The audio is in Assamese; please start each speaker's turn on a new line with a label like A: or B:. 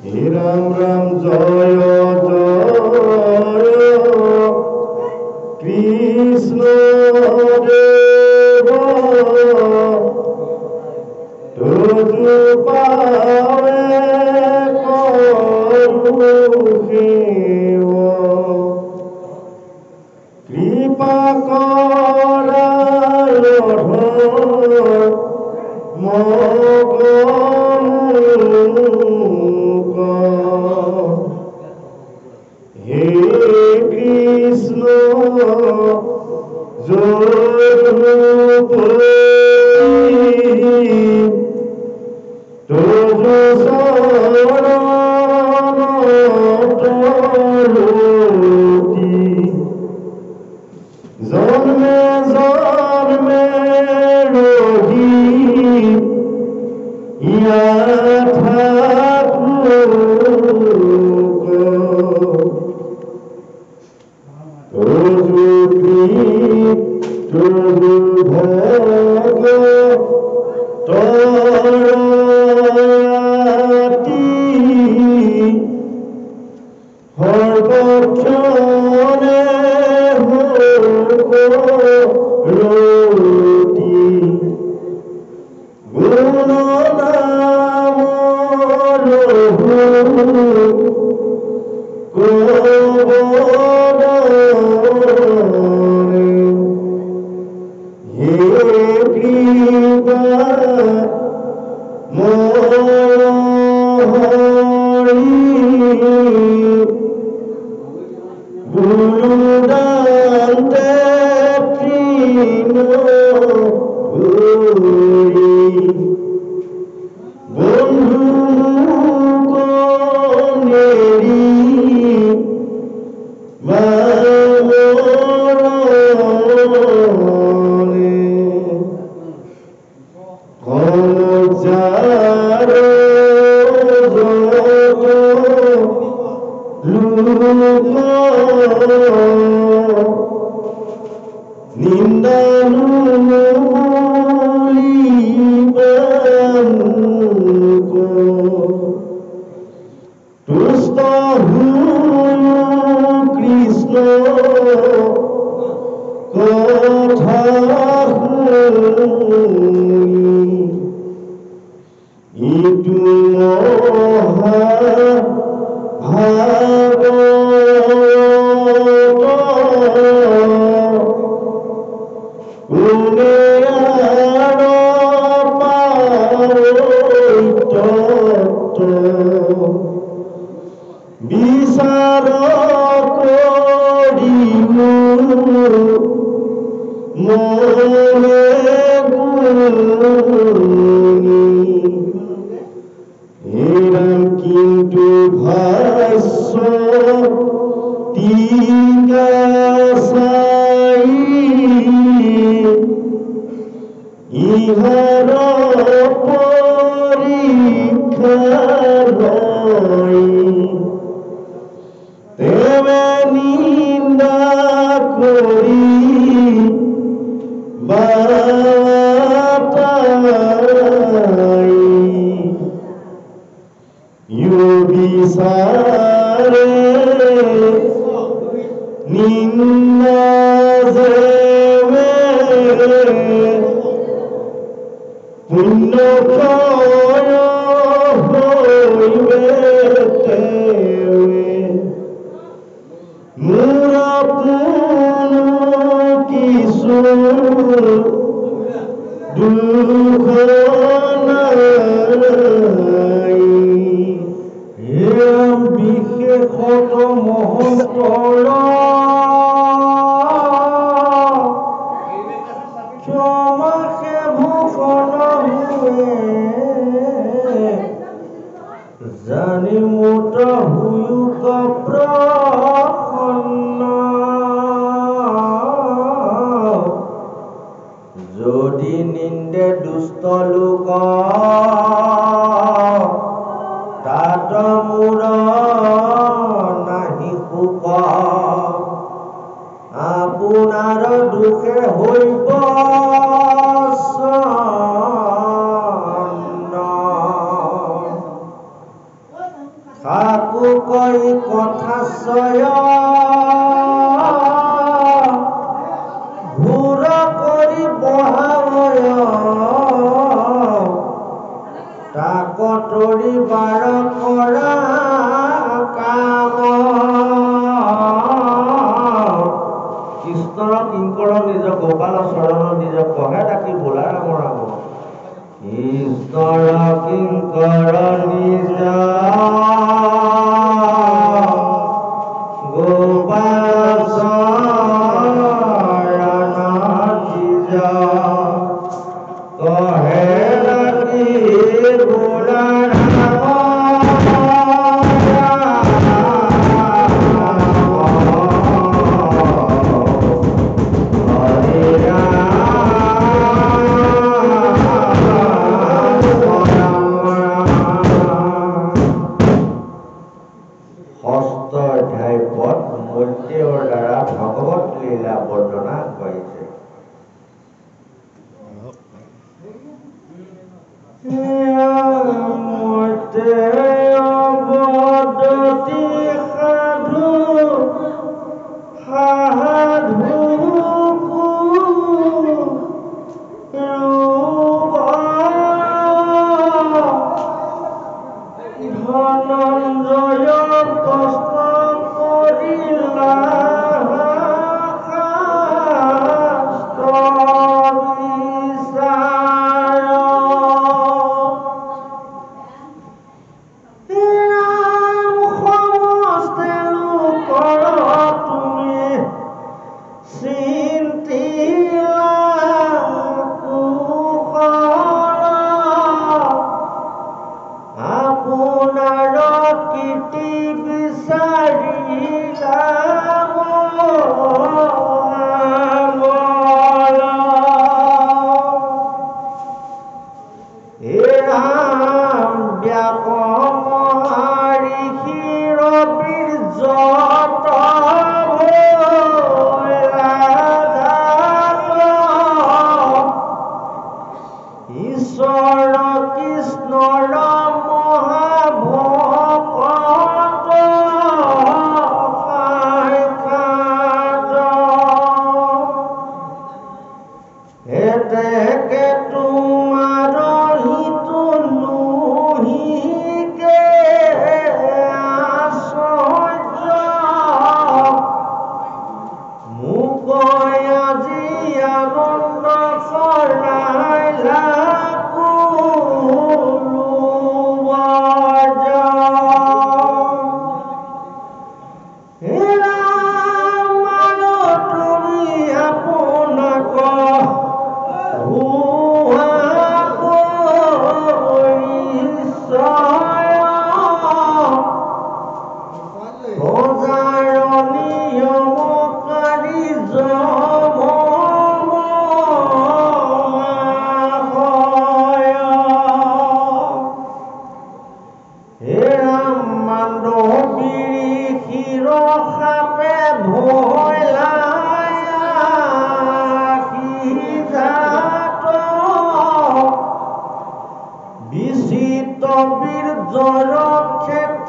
A: হে রাম রাম জয় জয় কৃষ্ণ দেব তুজু পাবে করুষেব কৃপা করায় মগমুক হে কৃষ্ণ জয়রূপ তুজু শরণ তরতি জন্মে জন্মে রহি ইয়া ঠাকুর তুজু তুজু ভোগ তরতি হরবক্ষণে রতি গুণনাম রঘু কবরে হে কৃপা মোহরি গুরুদান্তে তৃণ ভূরি বন্ধু মুকনেরি বামনে কলচার যোগ লুক নিন্দানুলিবানুক তুষ্ট হুনু কৃষ্ণ কথা শুনি ইটু মহা ভাগবত কোনে আর পাইত বিচার করিমু মনে গুণী এরাম কিন্তু ভাষ্য টিকা সাই ইহার পরীক্ষা লয় তেমে নিন্দা করি বাতাই বিচারে নিন্দা যেবে পুণ্য ক্ষয় হইবে তেবে মুরা পুন কিছু দুঃখ নাই বিশেষত মহন্তৰ বুকৈ কথাশ্ৰয় ঘূৰ কৰি বহাবয় তাক তৰিবাৰ কৰা কাম কৃষ্ণৰ কিংকৰ নিজ গোপাল চৰণ নিজ কহে ডাকি বোলা ৰাম ৰাম কৃষ্ণৰ কিংকৰ নিজ গোপাল চৰণ নিজ কহে ডাকি বোলা বিচিত বীৰ্যৰ ক্ষেত্ৰ